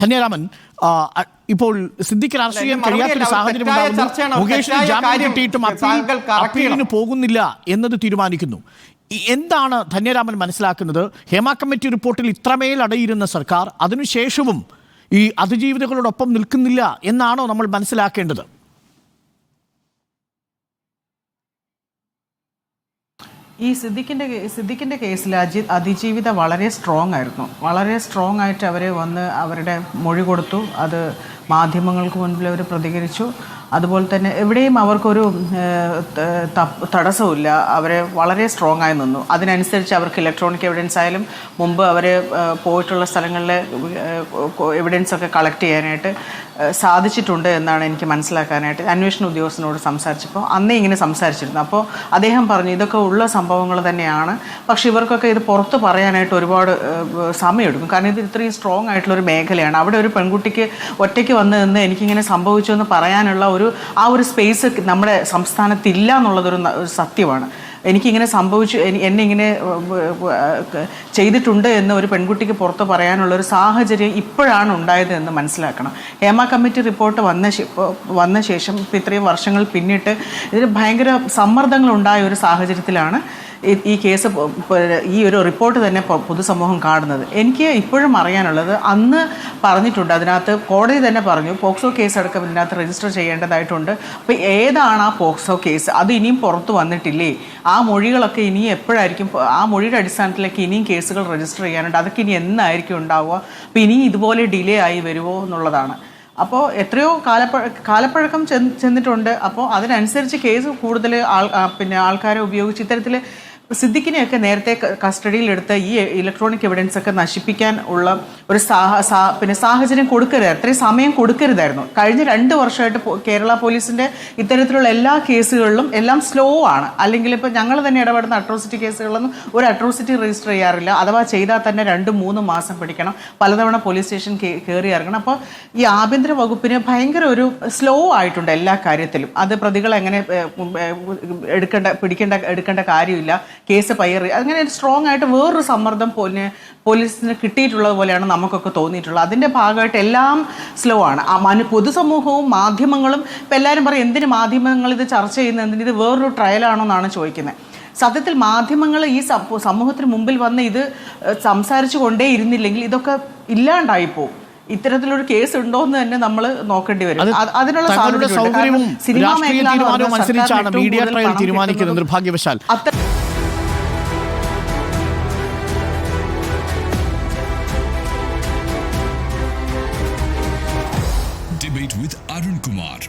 ധന്യരാമൻ, ഇപ്പോൾ സിദ്ദിഖ് രാഷ്ട്രീയം കഴിയാത്തൊരു സാഹചര്യം ഉണ്ടാകുന്നു. മുകേഷിന് ജാമ്യം കിട്ടിയിട്ടും അപ്പീലിന് പോകുന്നില്ല എന്നത് തീരുമാനിക്കുന്നു. എന്താണ് ധന്യരാമൻ മനസ്സിലാക്കുന്നത്? ഹേമ കമ്മിറ്റി റിപ്പോർട്ടിൽ ഇത്രമേൽ അടയിരുന്ന സർക്കാർ അതിനുശേഷവും ഈ അതിജീവിതകളോടൊപ്പം നിൽക്കുന്നില്ല എന്നാണോ നമ്മൾ മനസ്സിലാക്കേണ്ടത്? ഈ സിദ്ദിഖിൻ്റെ കേസിൽ അതിജീവിത വളരെ സ്ട്രോങ് ആയിരുന്നു. വളരെ സ്ട്രോങ് ആയിട്ട് അവർ വന്ന് അവരുടെ മൊഴി കൊടുത്തു. അത് മാധ്യമങ്ങൾക്ക് മുൻപിൽ അവർ പ്രതികരിച്ചു. അതുപോലെ തന്നെ എവിടെയും അവർക്കൊരു തടസ്സമില്ല. അവർ വളരെ സ്ട്രോങ് ആയി നിന്നു. അതിനനുസരിച്ച് അവർക്ക് ഇലക്ട്രോണിക് എവിഡൻസ് ആയാലും മുമ്പ് അവർ പോയിട്ടുള്ള സ്ഥലങ്ങളിലെ എവിഡൻസ് ഒക്കെ കളക്ട് ചെയ്യാനായിട്ട് സാധിച്ചിട്ടുണ്ട് എന്നാണ് എനിക്ക് മനസ്സിലാക്കാനായിട്ട് അന്വേഷണ ഉദ്യോഗസ്ഥനോട് സംസാരിച്ചപ്പോൾ അന്നേ ഇങ്ങനെ സംസാരിച്ചിരുന്നു. അപ്പോൾ അദ്ദേഹം പറഞ്ഞു ഇതൊക്കെ ഉള്ള സംഭവങ്ങൾ തന്നെയാണ്, പക്ഷെ ഇവർക്കൊക്കെ ഇത് പുറത്ത് പറയാനായിട്ട് ഒരുപാട് സമയമെടുക്കും. കാരണം ഇത് ഇത്രയും സ്ട്രോങ് ആയിട്ടുള്ളൊരു മേഖലയാണ്. അവിടെ ഒരു പെൺകുട്ടിക്ക് ഒറ്റയ്ക്ക് വന്ന് നിന്ന് എനിക്കിങ്ങനെ സംഭവിച്ചു എന്ന് പറയാനുള്ള ആ ഒരു സ്പേസ് നമ്മുടെ സംസ്ഥാനത്തില്ല എന്നുള്ളതൊരു സത്യമാണ്. എനിക്കിങ്ങനെ സംഭവിച്ചു, എന്നെ ഇങ്ങനെ ചെയ്തിട്ടുണ്ട് എന്ന് ഒരു പെൺകുട്ടിക്ക് പുറത്ത് പറയാനുള്ളൊരു സാഹചര്യം ഇപ്പോഴാണ് ഉണ്ടായത് എന്ന് മനസ്സിലാക്കണം. ഹേമ കമ്മിറ്റി റിപ്പോർട്ട് വന്ന ശേഷം ഇത്രയും വർഷങ്ങൾ പിന്നിട്ട് ഇതിന് ഭയങ്കര സമ്മർദ്ദങ്ങൾ ഉണ്ടായ ഒരു സാഹചര്യത്തിലാണ് ഈ കേസ്, ഈ ഒരു റിപ്പോർട്ട് തന്നെ പൊതുസമൂഹം കാണുന്നത്. എനിക്ക് ഇപ്പോഴും അറിയാനുള്ളത്, അന്ന് പറഞ്ഞിട്ടുണ്ട്, അതിനകത്ത് കോടതി തന്നെ പറഞ്ഞു പോക്സോ കേസ് അടക്കം ഇതിനകത്ത് രജിസ്റ്റർ ചെയ്യേണ്ടതായിട്ടുണ്ട്. അപ്പോൾ ഏതാണ് ആ പോക്സോ കേസ്? അത് ഇനിയും പുറത്തു വന്നിട്ടില്ലേ? ആ മൊഴികളൊക്കെ ഇനിയും എപ്പോഴായിരിക്കും, ആ മൊഴിയുടെ അടിസ്ഥാനത്തിലേക്ക് ഇനിയും കേസുകൾ രജിസ്റ്റർ ചെയ്യാനുണ്ട്. അതൊക്കെ ഇനി എന്നായിരിക്കും ഉണ്ടാവുക? അപ്പോൾ ഇനിയും ഇതുപോലെ ഡിലേ ആയി വരുമോ എന്നുള്ളതാണ്. അപ്പോൾ എത്രയോ കാലപ്പഴക്കം ചെന്നിട്ടുണ്ട്. അപ്പോൾ അതിനനുസരിച്ച് കേസ് കൂടുതൽ ആൾക്കാരെ ഉപയോഗിച്ച് ഇത്തരത്തിൽ സിദ്ദിഖിനെയൊക്കെ നേരത്തെ കസ്റ്റഡിയിലെടുത്ത് ഈ ഇലക്ട്രോണിക് എവിഡൻസ് ഒക്കെ നശിപ്പിക്കാൻ ഉള്ള ഒരു സാഹചര്യം കൊടുക്കരുത്, അത്രയും സമയം കൊടുക്കരുതായിരുന്നു. കഴിഞ്ഞ 2 വർഷമായിട്ട് കേരള പോലീസിൻ്റെ ഇത്തരത്തിലുള്ള എല്ലാ കേസുകളിലും എല്ലാം സ്ലോ ആണ്. അല്ലെങ്കിൽ ഇപ്പോൾ ഞങ്ങൾ തന്നെ ഇടപെടുന്ന അട്രോസിറ്റി കേസുകളിലൊന്നും ഒരു അട്രോസിറ്റി രജിസ്റ്റർ ചെയ്യാറില്ല. അഥവാ ചെയ്താൽ തന്നെ 2-3 മാസം പിടിക്കണം, പലതവണ പോലീസ് സ്റ്റേഷൻ കയറി ഇറങ്ങണം. അപ്പോൾ ഈ ആഭ്യന്തര വകുപ്പിന് ഭയങ്കര ഒരു സ്ലോ ആയിട്ടുണ്ട് എല്ലാ കാര്യത്തിലും. അത് പ്രതികളെ എങ്ങനെ എടുക്കേണ്ട കാര്യമില്ല, കേസ് അങ്ങനെ സ്ട്രോങ് ആയിട്ട് വേറൊരു സമ്മർദ്ദം പോലീസിന് കിട്ടിയിട്ടുള്ളത് പോലെയാണ് നമുക്കൊക്കെ തോന്നിയിട്ടുള്ളത്. അതിൻ്റെ ഭാഗമായിട്ട് എല്ലാം സ്ലോ ആണ്. പൊതുസമൂഹവും മാധ്യമങ്ങളും ഇപ്പം എല്ലാവരും പറയും എന്തിന് മാധ്യമങ്ങൾ ഇത് ചർച്ച ചെയ്യുന്നത്, എന്തിന് ഇത് വേറൊരു ട്രയലാണോ എന്നാണ് ചോദിക്കുന്നത്. സത്യത്തിൽ മാധ്യമങ്ങൾ ഈ സമൂഹത്തിന് മുമ്പിൽ വന്ന് ഇത് സംസാരിച്ചു കൊണ്ടേ ഇരുന്നില്ലെങ്കിൽ ഇതൊക്കെ ഇല്ലാണ്ടായിപ്പോവും. ഇത്തരത്തിലൊരു കേസ് ഉണ്ടോ എന്ന് തന്നെ നമ്മൾ നോക്കേണ്ടി വരും. അതിനുള്ള സൗകര്യവും സിനിമാ മേഖല അനുസരിച്ചാണ് മീഡിയ ട്രയൽ തീരുമാനിക്കുന്നത്. നിർഭാഗ്യവശാൽ Debate with Arun Kumar.